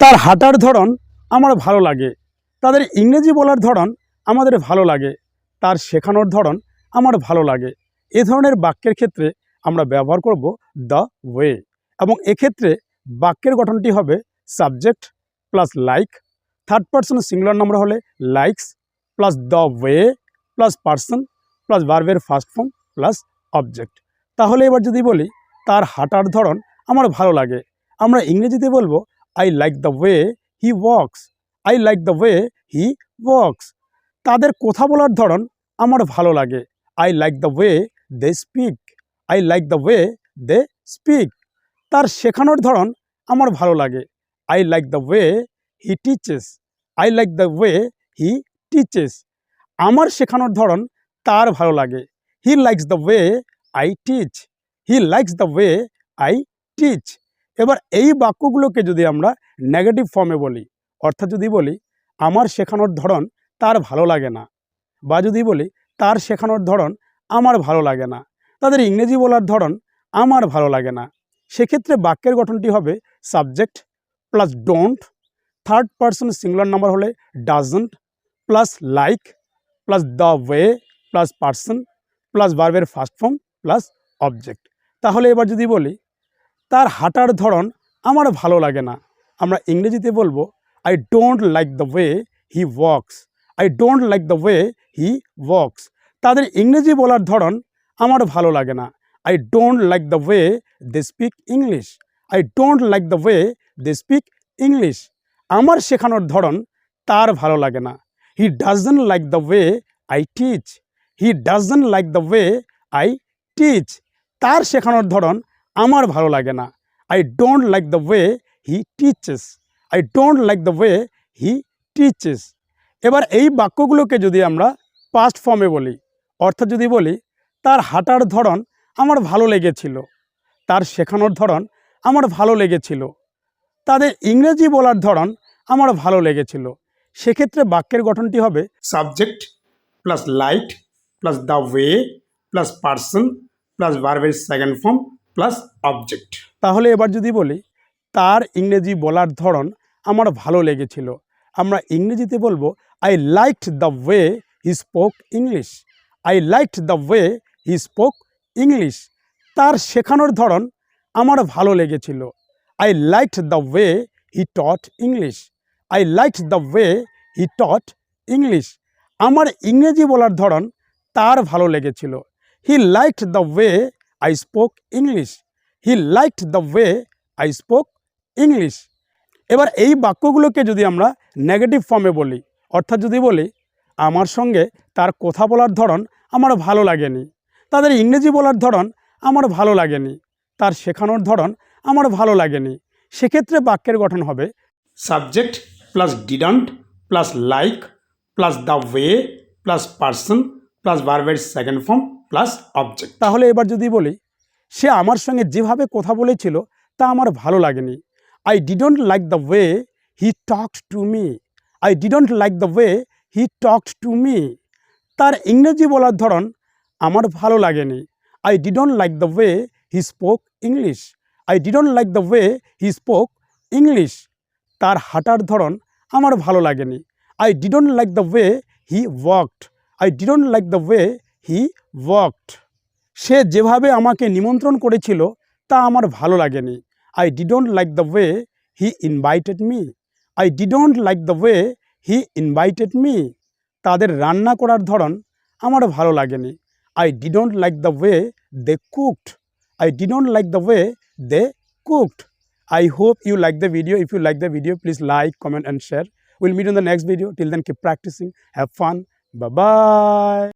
তার হাঁটার ধরন আমার ভালো লাগে। তাদের ইংরেজি বলার ধরন আমাদের ভালো লাগে। তার শেখানোর ধরন আমার ভালো লাগে। এ ধরনের বাক্যের ক্ষেত্রে আমরা ব্যবহার করব দ্য ওয়ে, এবং এক্ষেত্রে বাক্যের গঠনটি হবে subject plus like, third person singular number হলে likes plus the way plus person plus ভার্বের ফার্স্ট ফর্ম প্লাস অবজেক্ট। তাহলে এবার যদি বলি তার হাঁটার ধরন আমার ভালো লাগে, আমরা ইংরেজিতে বলবো I like the way he walks. I like the way he walks. তাদের কথা বলার ধরন আমার ভালো লাগে, I like the way they speak. I like the way they speak. তার শেখানোর ধরন আমার ভালো লাগে, I like the way he teaches. I like the way he teaches. আমার শেখানোর ধরন তার ভালো লাগে, he likes the way I teach. He likes the way I teach. এবার এই বাক্যগুলোকে যদি আমরা নেগেটিভ ফর্মে বলি, অর্থাৎ যদি বলি আমার শেখানোর ধরন তার ভালো লাগে না, বা যদি বলি তার শেখানোর ধরন আমার ভালো লাগে না, তাদের ইংরেজি বলার ধরন আমার ভালো লাগে না, সেক্ষেত্রে বাক্যের গঠনটি হবে subject plus don't, third person singular number হলে doesn't plus like plus the way plus person plus ভার্বের ফার্স্ট ফর্ম প্লাস অবজেক্ট। তাহলে এবার যদি বলি তার হাঁটার ধরন আমার ভালো লাগে না, আমরা ইংরেজিতে বলবো I don't like the way he walks. I don't like the way he walks. তাদের ইংরেজি বলার ধরন আমার ভালো লাগে না, I don't like the way they speak English. I don't like the way they speak English. আমার শেখানোর ধরন তার ভালো লাগে না, he doesn't like the way I teach. He doesn't like the way I teach. তার শেখানোর ধরন আমার ভালো লাগে না, I don't like the way he teaches. I don't like the way he teaches. এবার এই বাক্যগুলোকে যদি আমরা পাস্ট ফর্মে বলি, অর্থাৎ যদি বলি তার হাঁটার ধরন আমার ভালো লেগেছিল, তার শেখানোর ধরন আমার ভালো লেগেছিল, তাদের ইংরেজি বলার ধরন আমার ভালো লেগেছিল, সেক্ষেত্রে বাক্যের গঠনটি হবে subject plus like plus the way plus person plus ভার্বের সেকেন্ড ফর্ম প্লাস অবজেক্ট। তাহলে এবার যদি বলি তার ইংরেজি বলার ধরন আমার ভালো লেগেছিল, আমরা ইংরেজিতে বলবো I liked the way he spoke English. I liked the way he spoke English. তার শেখানোর ধরন আমার ভালো লেগেছিল, I liked the way he taught English. I liked the way he taught English. আমার ইংরেজি বলার ধরন তার ভালো লেগেছিল, হি liked the way I spoke English. He liked the way I spoke English. এবার এই বাক্যগুলোকে যদি আমরা নেগেটিভ ফর্মে বলি, অর্থাৎ যদি বলি আমার সঙ্গে তার কথা বলার ধরন আমার ভালো লাগেনি, তাদের ইংরেজি বলার ধরন আমার ভালো লাগেনি, তার শেখানোর ধরন আমার ভালো লাগেনি, সেক্ষেত্রে বাক্যের গঠন হবে subject plus didn't plus like plus the way plus person plus ভার্বের সেকেন্ড ফর্ম প্লাস অবজেক্ট। তাহলে এবার যদি বলি সে আমার সঙ্গে যেভাবে কথা বলেছিল তা আমার ভালো লাগেনি, I didn't like the way he talked to me. I didn't like the way he talked to me. তার ইংরেজি বলার ধরন আমার ভালো লাগেনি, I didn't like the way he spoke English. I didn't like the way he spoke English. তার হাঁটার ধরন আমার ভালো লাগেনি, I didn't like the way he walked. I didn't like the way he walked. সে যেভাবে আমাকে নিমন্ত্রণ করেছিল তা আমার ভালো লাগেনি, I didn't like the way he invited me. I didn't like the way he invited me. তাদের রান্না করার ধরন আমার ভালো লাগেনি, I didn't like the way they cooked. I didn't like the way they cooked. I hope you like the video. If you like the video, please like, comment and share. We'll meet in the next video. Till then, keep practicing. Have fun. Bye-bye.